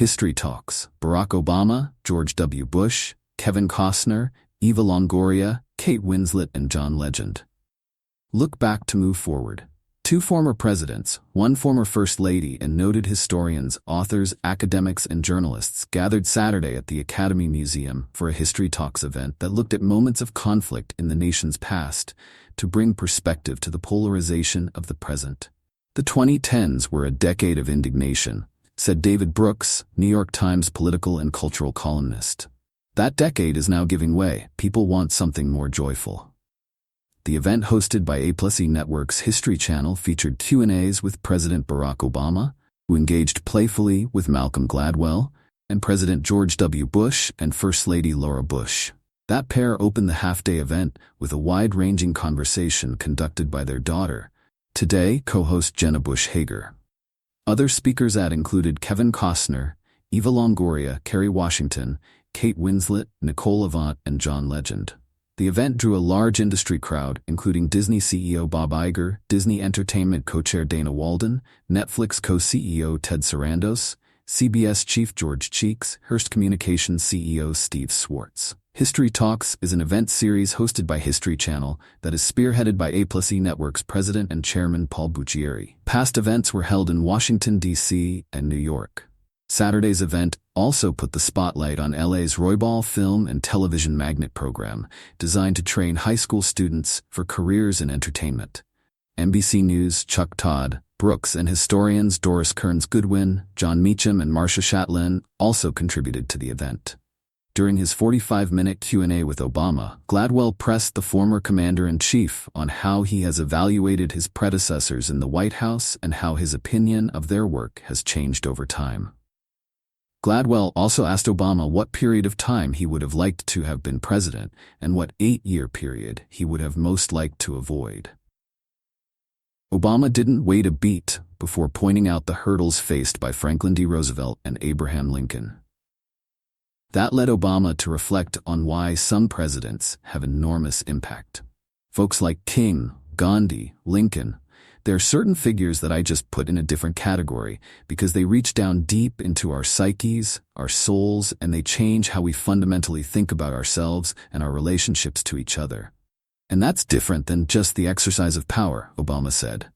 History Talks: Barack Obama, George W. Bush, Kevin Costner, Eva Longoria, Kate Winslet, and John Legend. Look back to move forward. Two former presidents, one former First Lady, and noted historians, authors, academics, and journalists gathered Saturday at the Academy Museum for a History Talks event that looked at moments of conflict in the nation's past to bring perspective to the polarization of the present. The 2010s were a decade of indignation, said David Brooks, New York Times political and cultural columnist. That decade is now giving way. People want something more joyful. The event, hosted by A+E Network's History Channel, featured Q&As with President Barack Obama, who engaged playfully with Malcolm Gladwell, and President George W. Bush and First Lady Laura Bush. That pair opened the half-day event with a wide-ranging conversation conducted by their daughter, Today co-host Jenna Bush Hager. Other speakers included Kevin Costner, Eva Longoria, Kerry Washington, Kate Winslet, Nicole Avant, and John Legend. The event drew a large industry crowd, including Disney CEO Bob Iger, Disney Entertainment co-chair Dana Walden, Netflix co-CEO Ted Sarandos, CBS chief George Cheeks, Hearst Communications CEO Steve Swartz. History Talks is an event series hosted by History Channel that is spearheaded by A+E Network's president and chairman Paul Buccieri. Past events were held in Washington, D.C. and New York. Saturday's event also put the spotlight on LA's Roybal Film and Television Magnet program, designed to train high school students for careers in entertainment. NBC News' Chuck Todd Brooks and historians Doris Kearns Goodwin, John Meacham, and Marcia Chatelain also contributed to the event. During his 45-minute Q&A with Obama, Gladwell pressed the former commander-in-chief on how he has evaluated his predecessors in the White House and how his opinion of their work has changed over time. Gladwell also asked Obama what period of time he would have liked to have been president and what 8-year period he would have most liked to avoid. Obama didn't wait a beat before pointing out the hurdles faced by Franklin D. Roosevelt and Abraham Lincoln. That led Obama to reflect on why some presidents have enormous impact. Folks like King, Gandhi, Lincoln, there are certain figures that I just put in a different category because they reach down deep into our psyches, our souls, and they change how we fundamentally think about ourselves and our relationships to each other. And that's different than just the exercise of power, Obama said.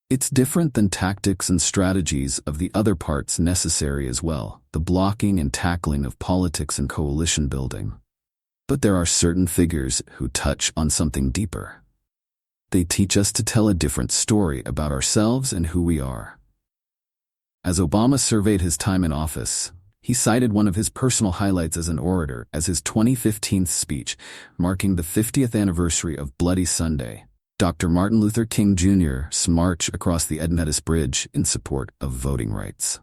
It's different than tactics and strategies of the other parts necessary as well, the blocking and tackling of politics and coalition building. But there are certain figures who touch on something deeper. They teach us to tell a different story about ourselves and who we are. As Obama surveyed his time in office, he cited one of his personal highlights as an orator as his 2015 speech marking the 50th anniversary of Bloody Sunday, Dr. Martin Luther King Jr.'s march across the Edmundus Bridge in support of voting rights.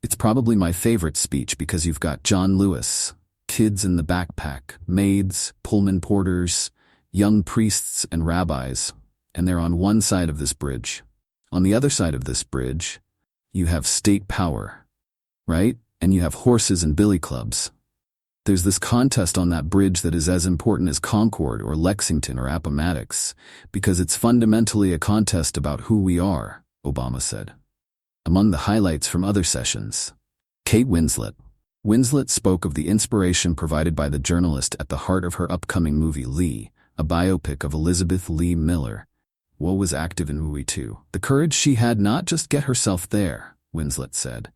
It's probably my favorite speech because you've got John Lewis, kids in the backpack, maids, Pullman porters, young priests and rabbis, and they're on one side of this bridge. On the other side of this bridge, you have state power, right? And you have horses and billy clubs. There's this contest on that bridge that is as important as Concord or Lexington or Appomattox, because it's fundamentally a contest about who we are, Obama said. Among the highlights from other sessions, Kate Winslet. Winslet spoke of the inspiration provided by the journalist at the heart of her upcoming movie Lee, a biopic of Elizabeth Lee Miller, what was active in movie 2. The courage she had not just get herself there, Winslet said.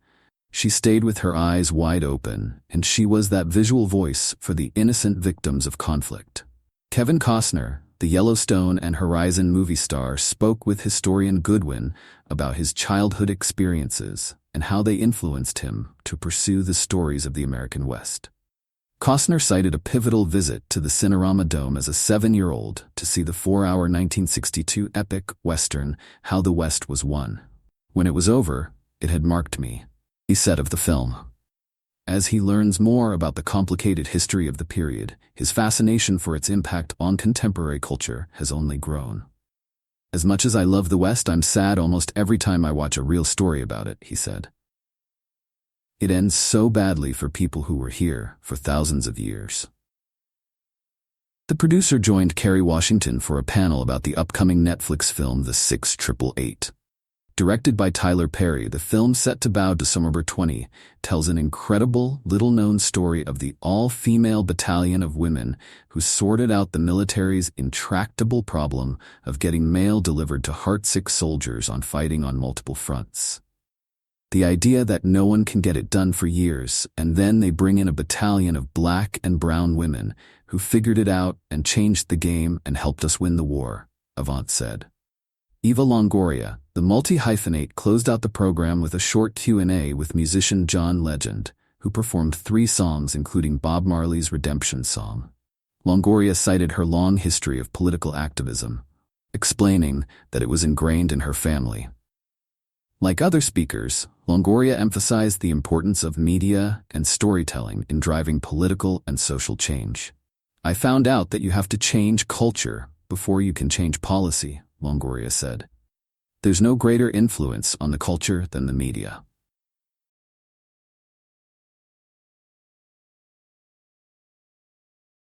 She stayed with her eyes wide open, and she was that visual voice for the innocent victims of conflict. Kevin Costner, the Yellowstone and Horizon movie star, spoke with historian Goodwin about his childhood experiences and how they influenced him to pursue the stories of the American West. Costner cited a pivotal visit to the Cinerama Dome as a 7-year-old to see the 4-hour 1962 epic Western, How the West Was Won. When it was over, it had marked me, he said of the film. As he learns more about the complicated history of the period, his fascination for its impact on contemporary culture has only grown. As much as I love the West, I'm sad almost every time I watch a real story about it, he said. It ends so badly for people who were here for thousands of years. The producer joined Kerry Washington for a panel about the upcoming Netflix film The 6888. Directed by Tyler Perry, the film, set to bow December 20, tells an incredible, little-known story of the all-female battalion of women who sorted out the military's intractable problem of getting mail delivered to heartsick soldiers fighting on multiple fronts. The idea that no one can get it done for years, and then they bring in a battalion of black and brown women who figured it out and changed the game and helped us win the war, Avant said. Eva Longoria, the multi-hyphenate, closed out the program with a short Q&A with musician John Legend, who performed 3 songs including Bob Marley's Redemption song. Longoria cited her long history of political activism, explaining that it was ingrained in her family. Like other speakers, Longoria emphasized the importance of media and storytelling in driving political and social change. "I found out that you have to change culture before you can change policy," Longoria said. "There's no greater influence on the culture than the media."